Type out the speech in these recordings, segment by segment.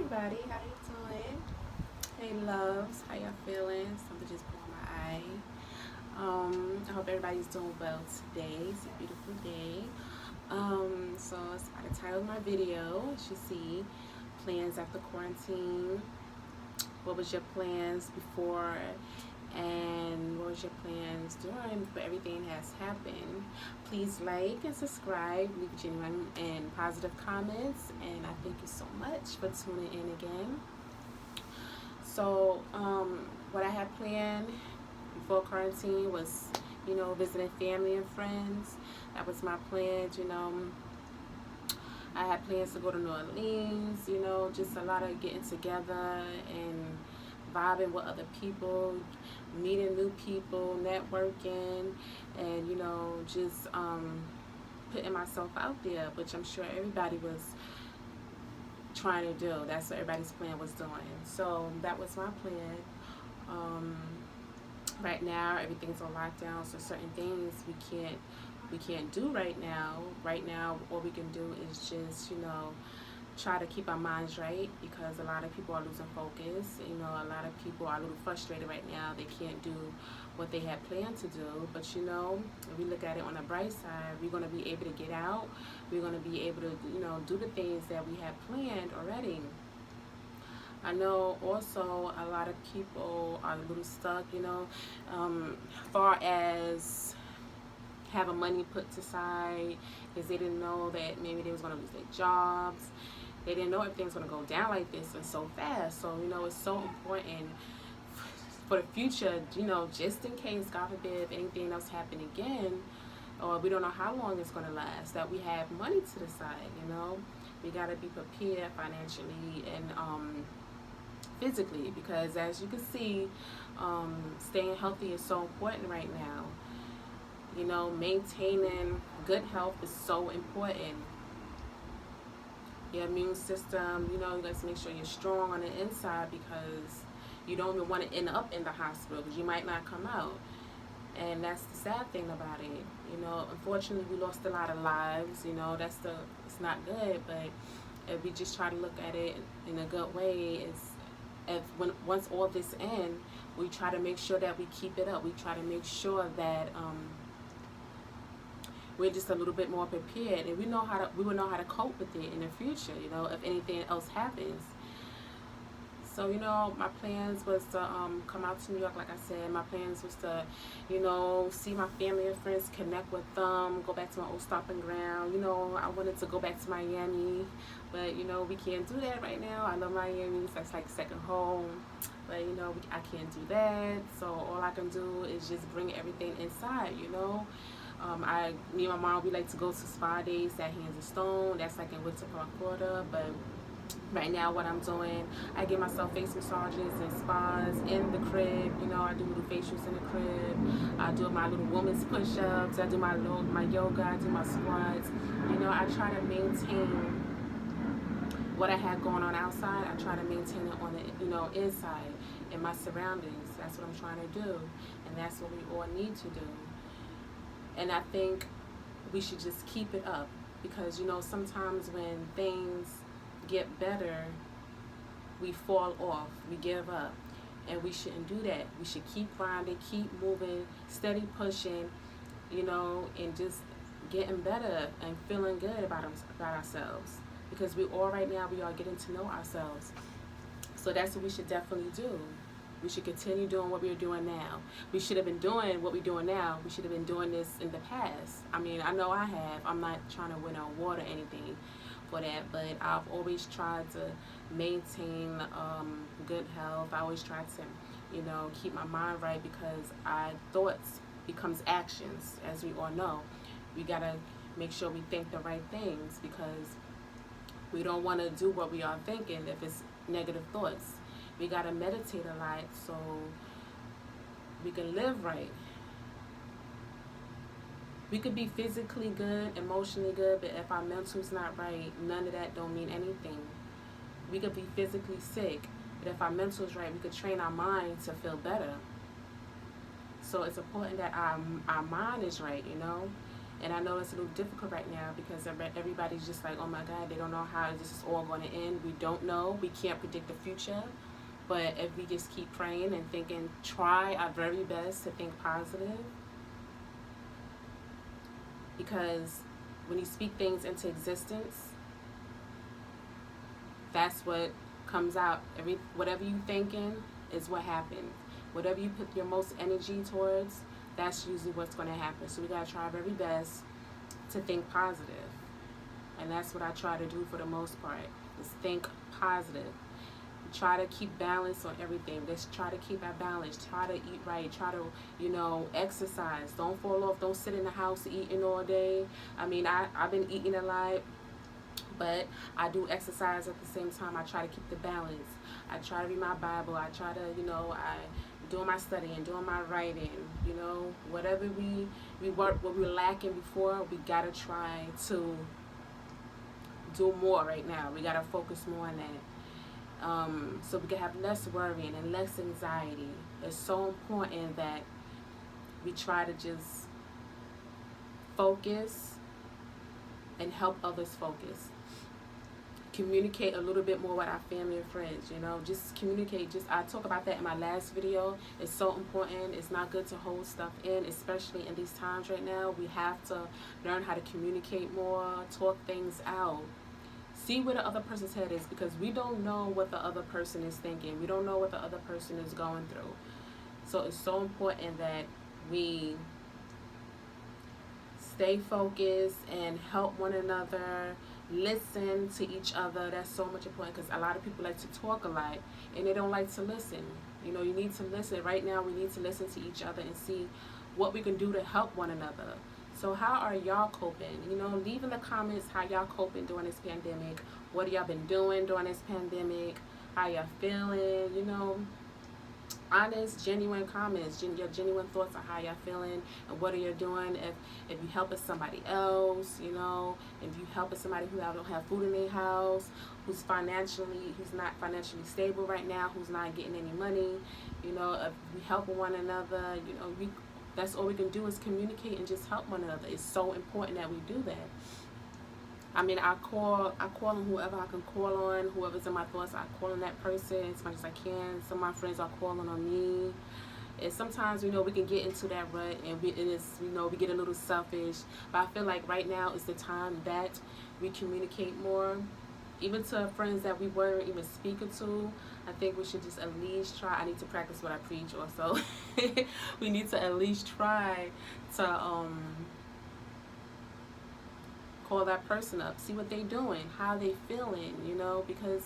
everybody, how you doing? Hey loves, how y'all feeling? Something just caught my eye. I hope everybody's doing well today. It's a beautiful day. So it's by the title of my video. You should see plans after quarantine. What was your plans before and what was your plans during before everything has happened? Please like and subscribe, leave genuine and positive comments, and I thank you so much for tuning in again. So, what I had planned before quarantine was, visiting family and friends. That was my plans. I had plans to go to New Orleans, just a lot of getting together and vibing with other people, meeting new people, networking, and, just putting myself out there, which I'm sure everybody was trying to do. That's what everybody's plan was doing. So that was my plan. Um, right now, everything's on lockdown, so certain things we can't do right now. Right now, all we can do is just try to keep our minds right because a lot of people are losing focus. A lot of people are a little frustrated right now. They can't do what they had planned to do. But if we look at it on the bright side, we're going to be able to get out. We're going to be able to, do the things that we had planned already. I know also a lot of people are a little stuck, far as having money put aside because they didn't know that maybe they was going to lose their jobs. They didn't know everything's going to go down like this and so fast. So, it's so important for the future, just in case, God forbid, if anything else happen again, or we don't know how long it's going to last, that we have money to the side. We got to be prepared financially and physically because as you can see, staying healthy is so important right now. Maintaining good health is so important. Your immune system, you got to make sure you're strong on the inside because you don't even want to end up in the hospital because you might not come out. And that's the sad thing about it. Unfortunately, we lost a lot of lives. It's not good. But if we just try to look at it in a good way, once all this ends, we try to make sure that we keep it up. We try to make sure that we're just a little bit more prepared, and we will know how to cope with it in the future. If anything else happens. So, my plans was to come out to New York, like I said. My plans was to, see my family and friends, connect with them, go back to my old stomping ground. I wanted to go back to Miami, but, we can't do that right now. I love Miami. That's like second home. But, I can't do that. So all I can do is just bring everything inside. Me and my mom, we like to go to spa days at Hands of Stone. That's like in Winter Park, Florida. But right now, what I'm doing, I give myself face massages and spas in the crib. I do little facials in the crib. I do my little woman's push-ups. I do my yoga. I do my squats. I try to maintain what I had going on outside. I try to maintain it on the inside in my surroundings. That's what I'm trying to do, and that's what we all need to do. And I think we should just keep it up because sometimes when things get better, we fall off, we give up, and we shouldn't do that. We should keep grinding, keep moving, steady pushing, and just getting better and feeling good about ourselves because we are getting to know ourselves. So that's what we should definitely do. We should continue doing what we're doing now. We should have been doing what we're doing now. We should have been doing this in the past. I mean, I know I have. I'm not trying to win an award or anything for that, but I've always tried to maintain good health. I always try to, keep my mind right because thoughts becomes actions, as we all know. We gotta make sure we think the right things because we don't want to do what we are thinking if it's negative thoughts. We gotta meditate a lot so we can live right. We could be physically good, emotionally good, but if our mental's not right, none of that don't mean anything. We could be physically sick, but if our mental's right, we could train our mind to feel better. So it's important that our mind is right. And I know it's a little difficult right now because everybody's just like, oh my God, they don't know how this is all going to end. We don't know. We can't predict the future. But if we just keep praying and thinking, try our very best to think positive, because when you speak things into existence, that's what comes out. Whatever you thinking is what happens. Whatever you put your most energy towards, that's usually what's going to happen. So we got to try our very best to think positive. And that's what I try to do for the most part, is think positive. Try to keep balance on everything. Just try to keep our balance. Try to eat right. Try to, exercise. Don't fall off. Don't sit in the house eating all day. I mean, I've been eating a lot, but I do exercise at the same time. I try to keep the balance. I try to read my Bible. I try to, I doing my studying, doing my writing. Whatever we work, what we were lacking before, we gotta try to do more right now. We gotta focus more on that. So we can have less worrying and less anxiety. It's so important that we try to just focus and help others focus. Communicate a little bit more with our family and friends, just communicate. I talk about that in my last video. It's so important. It's not good to hold stuff in, especially in these times right now. We have to learn how to communicate more, talk things out. See where the other person's head is, because we don't know what the other person is thinking. We don't know what the other person is going through. So it's so important that we stay focused and help one another, listen to each other. That's so much important, because a lot of people like to talk a lot and they don't like to listen. You need to listen. Right now we need to listen to each other and see what we can do to help one another. So how are y'all coping? Leave in the comments how y'all coping during this pandemic. What y'all been doing during this pandemic? How y'all feeling? Honest, genuine comments, your genuine thoughts on how y'all feeling and what are you doing. If you helping somebody else, if you helping somebody who don't have food in their house, who's not financially stable right now, who's not getting any money, if we helping one another, that's all we can do is communicate and just help one another. It's so important that we do that. I mean, I call on whoever I can call on. Whoever's in my thoughts, I call on that person as much as I can. Some of my friends are calling on me. And sometimes, we can get into that rut and we get a little selfish. But I feel like right now is the time that we communicate more. Even to friends that we weren't even speaking to, I think we should just at least try. I need to practice what I preach also. We need to at least try to call that person up, see what they doing, how they feeling, because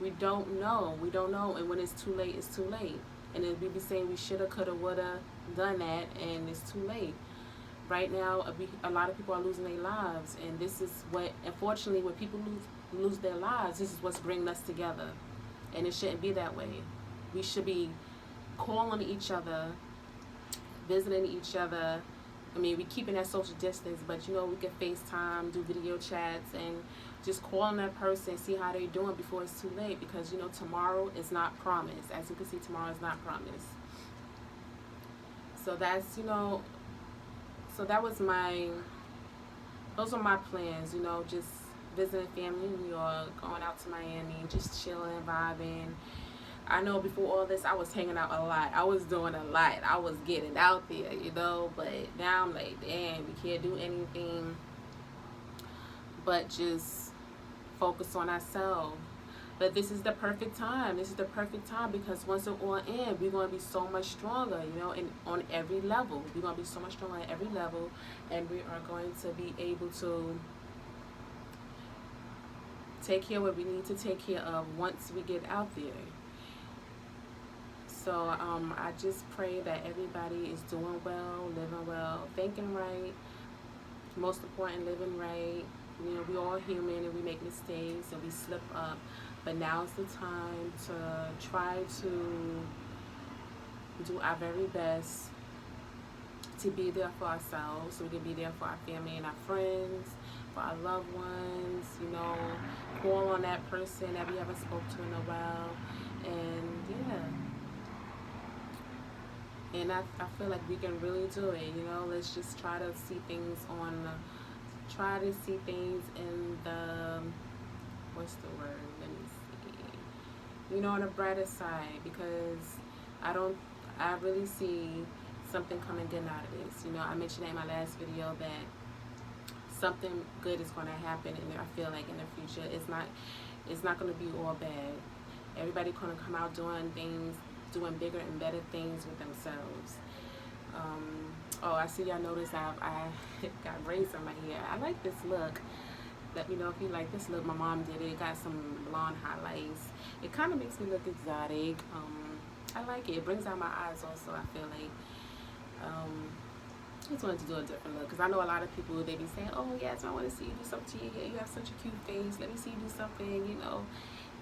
we don't know. And when it's too late, it's too late. And then we be saying we shoulda, coulda, woulda done that, and it's too late. Right now, a lot of people are losing their lives, and this is what, unfortunately, when people lose their lives, this is what's bringing us together. And it shouldn't be that way. We should be calling each other, visiting each other. I mean, we keeping that social distance, but we can FaceTime, do video chats, and just call on that person, see how they're doing before it's too late, because tomorrow is not promised. As you can see, tomorrow is not promised. So that's so those are my plans, just visiting family in New York, going out to Miami, just chilling, vibing. I know before all this, I was hanging out a lot. I was doing a lot. I was getting out there, but now I'm like, damn, we can't do anything but just focus on ourselves. But this is the perfect time. This is the perfect time, because once it all ends, we're going to be so much stronger, and on every level. We're going to be so much stronger at every level, and we are going to be able to take care of what we need to take care of once we get out there. So I just pray that everybody is doing well, living well, thinking right. Most important, living right. We're all human and we make mistakes and we slip up. But now's the time to try to do our very best to be there for ourselves, so we can be there for our family and our friends, for our loved ones, call on that person that we haven't spoke to in a while. And yeah. And I feel like we can really do it. You know, let's just try to see things try to see things in the, what's the word? Let me see. You know, on the brighter side, because I don't, I really see something coming good out of this. You know, I mentioned in my last video that something good is going to happen, and I feel like in the future it's not going to be all bad. Everybody going to come out doing things, doing bigger and better things with themselves. Oh, I see y'all notice I got braids on my hair. I like this look. Let me know if you like this look. My mom did it. Got some blonde highlights. It kind of makes me look exotic. I like it. It brings out my eyes also, I feel like. I just wanted to do a different look because I know a lot of people, they be saying, oh yes, I want to see you do something to your hair. You have such a cute face. Let me see you do something, you know,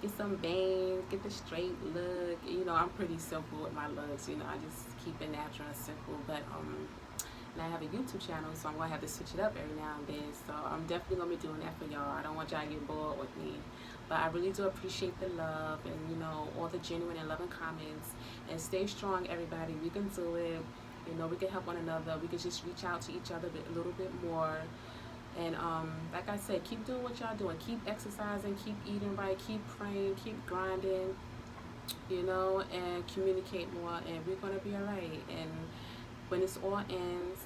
get some bangs, get the straight look. You know, I'm pretty simple with my looks. You know, I just keep it natural and simple. But and I have a YouTube channel, so I'm gonna have to switch it up every now and then. So I'm definitely gonna be doing that for y'all. I don't want y'all to get bored with me. But I really do appreciate the love and, you know, all the genuine and loving comments. And stay strong, everybody. We can do it. You know, we can help one another. We can just reach out to each other a little bit more. And like I said, keep doing what y'all doing. Keep exercising, keep eating right, keep praying, keep grinding, you know, and communicate more. And we're going to be all right. And when this all ends,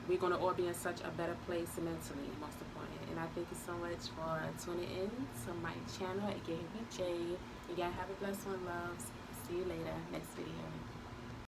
we're going to all be in such a better place mentally, most important. And I thank you so much for tuning in to my channel, Yahirij. You guys have a blessed one, loves. See you later. Next video.